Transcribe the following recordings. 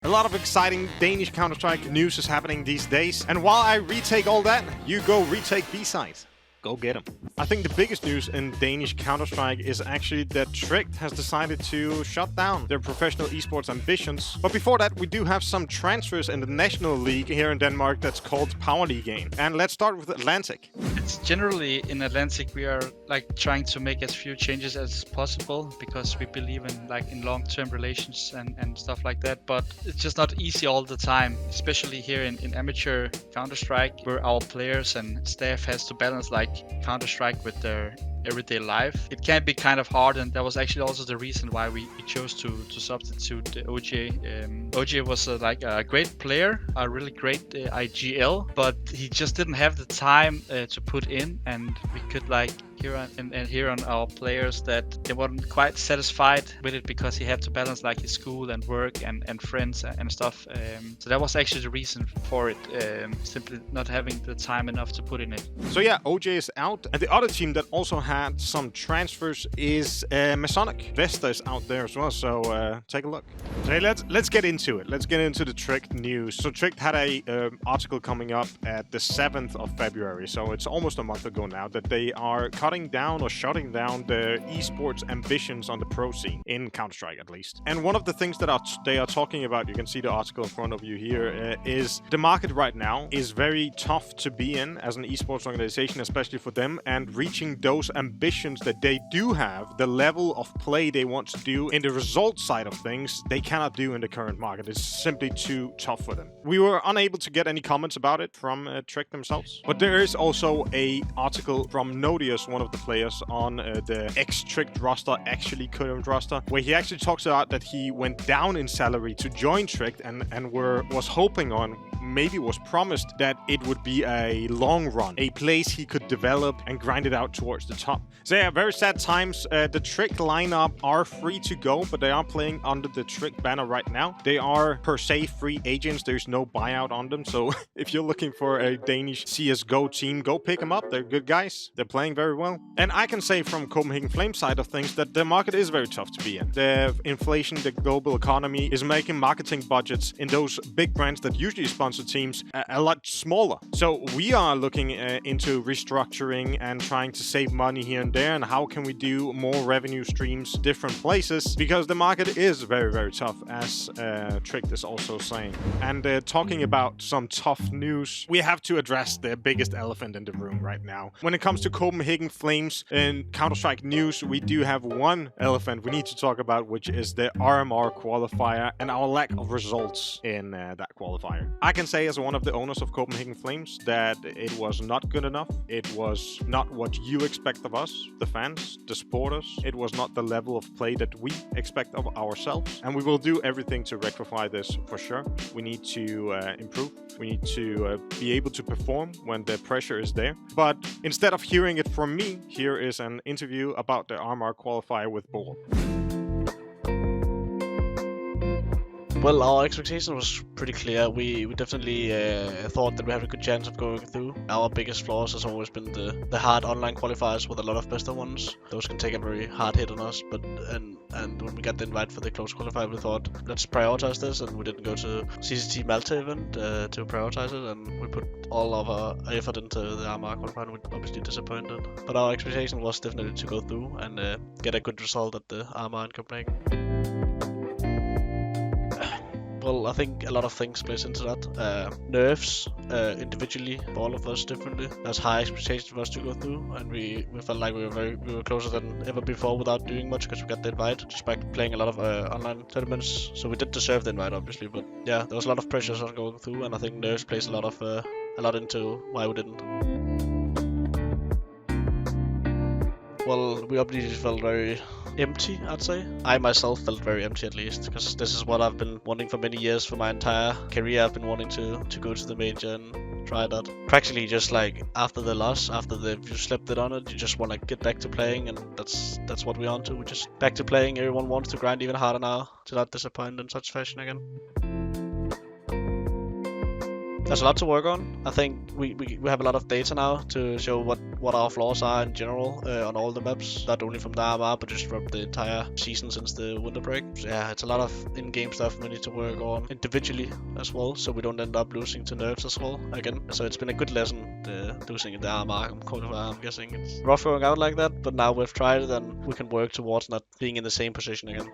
A lot of exciting Danish Counter-Strike news is happening these days. And while I retake all that, you go retake B-side. Go get them. I think the biggest news in Danish Counter-Strike is actually that Tricked has decided to shut down their professional esports ambitions. But before that, we do have some transfers in the National League here in Denmark that's called PowerLiga. And let's start with Atlantic. It's generally in Atlantic we are trying to make as few changes as possible because we believe in long-term relations and stuff like that. But it's just not easy all the time, especially here in amateur Counter-Strike, where our players and staff has to balance Counter-Strike with their everyday life. It can be kind of hard, and that was actually also the reason why we chose to substitute OJ. OJ was a great player, a really great IGL, but he just didn't have the time to put in, and we could hear on our players that they weren't quite satisfied with it because he had to balance his school and work and friends and stuff. So that was actually the reason for it, simply not having the time enough to put in it. So yeah, OJ is out, and the other team that also had some transfers is Masonic. Vesta is out there as well, so take a look. So hey, let's get into it. Let's get into the Tricked news. So Tricked had a article coming up at the 7th of February, so it's almost a month ago now, that they are cutting down or shutting down the esports ambitions on the pro scene, in Counter-Strike at least. And one of the things that they are talking about, you can see the article in front of you here, is the market right now is very tough to be in as an esports organization, especially for them, and reaching those ambitions that they do have, the level of play they want to do in the result side of things, they cannot do in the current market. It's simply too tough for them. We were unable to get any comments about it from Trick themselves, but there is also a article from Nodius, one of the players on the ex-Tricked roster, actually current roster, where he actually talks about that he went down in salary to join Tricked and was hoping on, maybe was promised, that it would be a long run, a place he could develop and grind it out towards the top. So yeah, very sad times. The Tricked lineup are free to go, but they are playing under the Tricked banner right now. They are per se free agents. There's no buyout on them. So if you're looking for a Danish CSGO team, go pick them up. They're good guys. They're playing very well. And I can say from Copenhagen Flames side of things that the market is very tough to be in. The inflation, the global economy is making marketing budgets in those big brands that usually sponsor teams a lot smaller. So we are looking into restructuring and trying to save money here and there, and how can we do more revenue streams different places, because the market is very, very tough, as Tricked is also saying. And talking about some tough news, we have to address the biggest elephant in the room right now. When it comes to Copenhagen Flames in Counter-Strike news, we do have one elephant we need to talk about, which is the RMR Qualifier and our lack of results in that qualifier. I can say as one of the owners of Copenhagen Flames that it was not good enough. It was not what you expect of us, the fans, the supporters. It was not the level of play that we expect of ourselves. And we will do everything to rectify this for sure. We need to improve. We need to be able to perform when the pressure is there. But instead of hearing it from me, here is an interview about the RMR Qualifier with Ball. Well, our expectation was pretty clear. We definitely thought that we had a good chance of going through. Our biggest flaws has always been the hard online qualifiers with a lot of best of ones. Those can take a very hard hit on us, but and when we got the invite for the close qualifier, we thought, let's prioritize this, and we didn't go to CCT Malta event to prioritize it, and we put all of our effort into the RMR qualifier, and we're obviously disappointed. But our expectation was definitely to go through and get a good result at the RMR in Copenhagen. Well, I think a lot of things plays into that. Nerves individually, for all of us differently. There's high expectations for us to go through, and we felt like we were closer than ever before without doing much because we got the invite, just by playing a lot of online tournaments. So we did deserve the invite, obviously, but yeah, there was a lot of pressure on going through, and I think nerves plays a lot into why we didn't. Well, we obviously felt very empty, I'd say. I myself felt very empty, at least, because this is what I've been wanting for many years. For my entire career, I've been wanting to go to the major and try that. Practically just after the loss, you slept it on it, you just want to get back to playing, and that's what we're on to. We're just back to playing. Everyone wants to grind even harder now to not disappoint in such fashion again. There's a lot to work on. I think we have a lot of data now to show what our flaws are in general on all the maps, not only from the RMR, but just from the entire season since the winter break. So yeah, it's a lot of in-game stuff we need to work on individually as well, so we don't end up losing to nerfs as well again. So it's been a good lesson, losing in the RMR qualifier. I'm guessing it's rough going out like that, but now we've tried it and we can work towards not being in the same position again.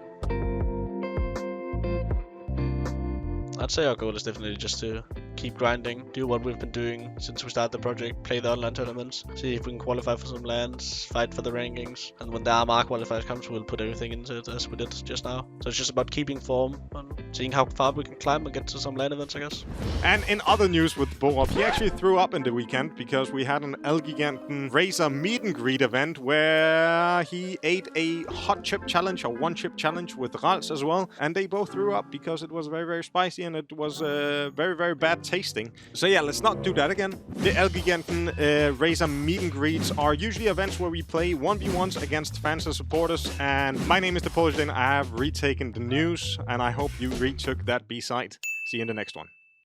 I'd say our goal is definitely just to keep grinding, do what we've been doing since we started the project, play the online tournaments, see if we can qualify for some lands, fight for the rankings, and when the RMR qualifiers comes, we'll put everything into it as we did just now. So it's just about keeping form and seeing how far we can climb and get to some land events, I guess. And in other news with Borup, he actually threw up in the weekend because we had an Elgiganten Razer meet and greet event where he ate a hot chip challenge or one chip challenge with Rals as well, and they both threw up because it was very, very spicy and it was very, very bad tasting. So yeah, let's not do that again. The Elgiganten Razer meet and greets are usually events where we play 1v1s against fans and supporters, and my name is the Polish Dan. I have retaken the news and I hope you retook that B-side. See you in the next one.